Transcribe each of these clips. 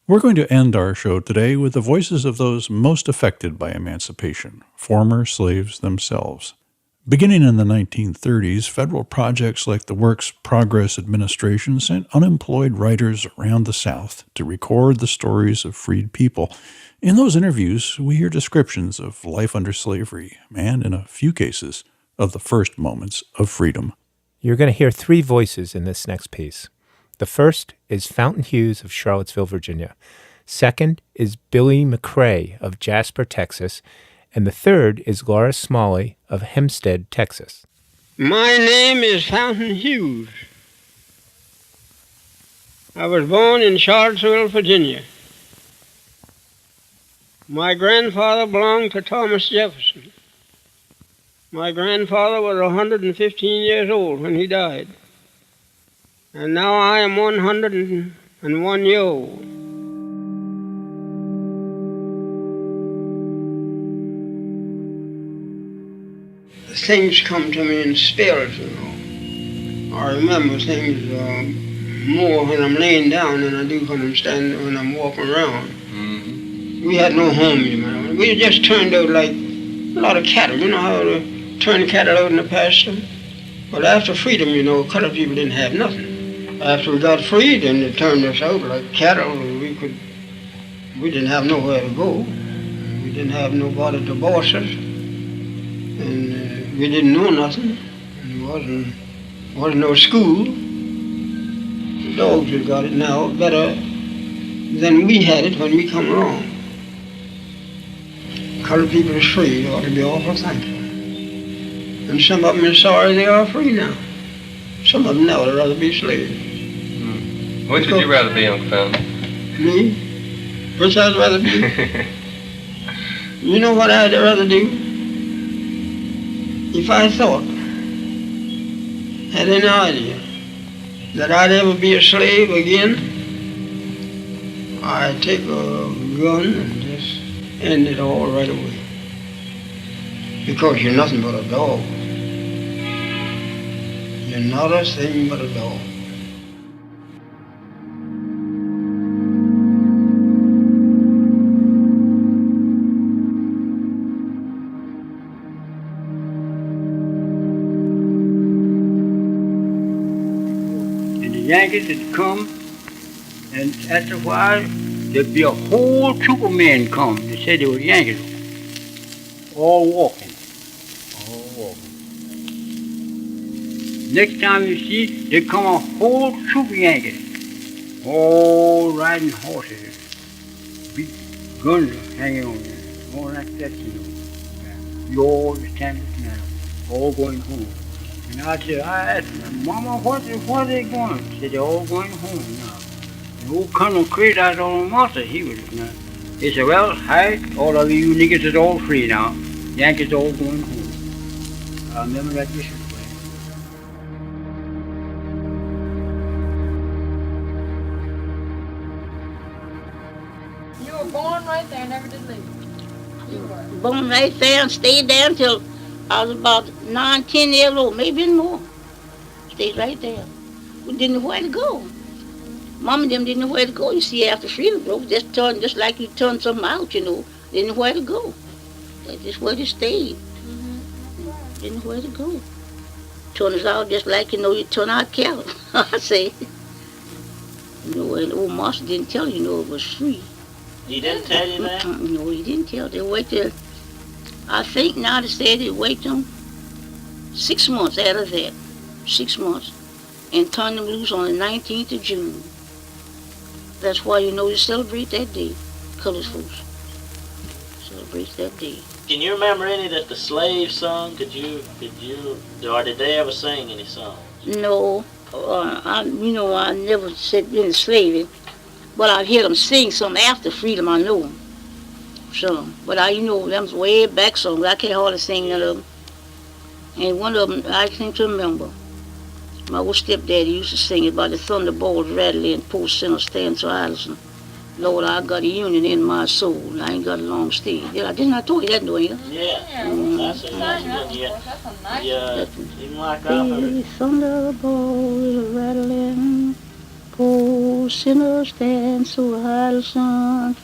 We're going to end our show today with the voices of those most affected by emancipation, former slaves themselves. Beginning in the 1930s, federal projects like the Works Progress Administration sent unemployed writers around the South to record the stories of freed people. In those interviews, we hear descriptions of life under slavery and, in a few cases, of the first moments of freedom. You're going to hear three voices in this next piece. The first is Fountain Hughes of Charlottesville, Virginia. Second is Billy McCrae of Jasper, Texas. And the third is Laura Smalley of Hempstead, Texas. My name is Fountain Hughes. I was born in Charlottesville, Virginia. My grandfather belonged to Thomas Jefferson. My grandfather was 115 years old when he died. And now I am 101 years old. Things come to me in spells, you know. I remember things more when I'm laying down than I do when I'm walking around. Mm-hmm. We had no home, you know. We just turned out like a lot of cattle. You know how to turn cattle out in the pasture? But after freedom, you know, colored people didn't have nothing. After we got free, then they turned us out like cattle. We didn't have nowhere to go. We didn't have nobody to boss us. And we didn't know nothing. And wasn't no school. The dogs have got it now better than we had it when we come along. Colored people is free. They ought to be awful thankful. And some of them are sorry they are free now. Some of them now would rather be slaves. Which would you rather be, Uncle Fountain? Me? Which I'd rather be? You know what I'd rather do? If I thought, had any idea, that I'd ever be a slave again, I'd take a gun and just end it all right away. Because you're nothing but a dog. You're not a thing but a dog. Yankees would come, and after a while, there'd be a whole troop of men come. They said they were Yankees, all walking. Next time you see, there'd come a whole troop of Yankees, all riding horses, big guns hanging on them, all like that, you know. You all standing now, all going home. And I asked Mama, what are they going? She said, they're all going home now. And old Colonel Creed, I told Master, he was now. He said, well, hi, all of you niggas is all free now. Yankees all going home. I remember that this way. You were born right there, never did leave. You were. Born right there and stayed there until I was about 9, 10 years old, maybe more. Stayed right there. We didn't know where to go. Mom and them didn't know where to go. You see, after freedom broke, just like you turn something out, you know. Didn't know where to go. That's just where they stayed. Mm-hmm. Didn't know where to go. Turn us out just like, you know, you turn out cattle. I say. You know, and old master didn't tell you, you know, it was free. He didn't tell you that? No, he didn't tell. They waited. I think now they said they wait them 6 months out of that. 6 months. And turn them loose on the 19th of June. That's why, you know, you celebrate that day. Colored folks. Celebrate that day. Can you remember any that the slaves sung? Or did they ever sing any songs? No. I never said been slaving. But I hear them sing some after freedom, I know them. Some. But them's way back songs. I can't hardly sing none of them. And one of them, I seem to remember. My old stepdaddy used to sing it about the thunderbolts rattling and post center stand so Allison. Lord, I got a union in my soul. I ain't got a long stay. Didn't I told you that, no, ain't I? Yeah. That's a nice. Even like I heard. Thunderbolts rattling, post no sinner stands so high the sun.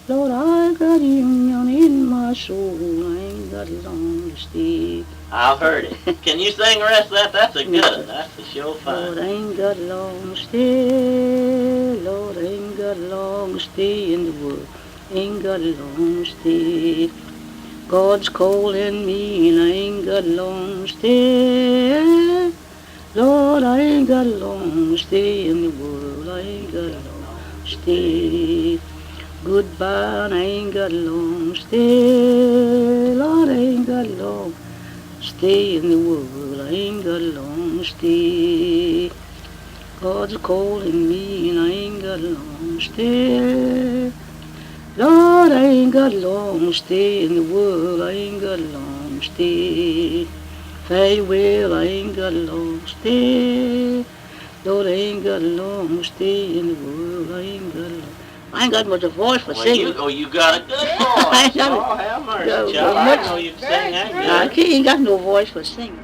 Lord, I got union in my soul. I ain't got long to stay. I've heard it. Can you sing the rest of that? That's a good one. That's for sure Lord, fun. I ain't got long to stay. Lord, I ain't got long to stay in the world. Ain't got long to stay. God's calling me and I ain't got long to stay. Lord, I ain't got long to stay in the world. I ain't got long to stay. Goodbye, and I ain't got long to stay. Lord, I ain't got long to stay in the world. I ain't got long to stay. God's calling me and I ain't got long to stay. Lord, I ain't got long to stay in the world. I ain't got long to stay. Farewell, I ain't got long to stay. Lord, I ain't got long to stay in the world. I ain't got long. I ain't got much of a voice for singing. You got a good voice. I got it. Oh, have mercy, Got child. I much- didn't know you could sing that I good. ain't got no voice for singing.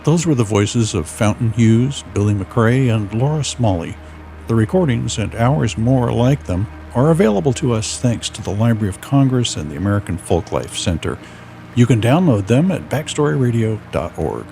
Those were the voices of Fountain Hughes, Billy McRae, and Laura Smalley. The recordings and hours more like them are available to us thanks to the Library of Congress and the American Folklife Center. You can download them at backstoryradio.org.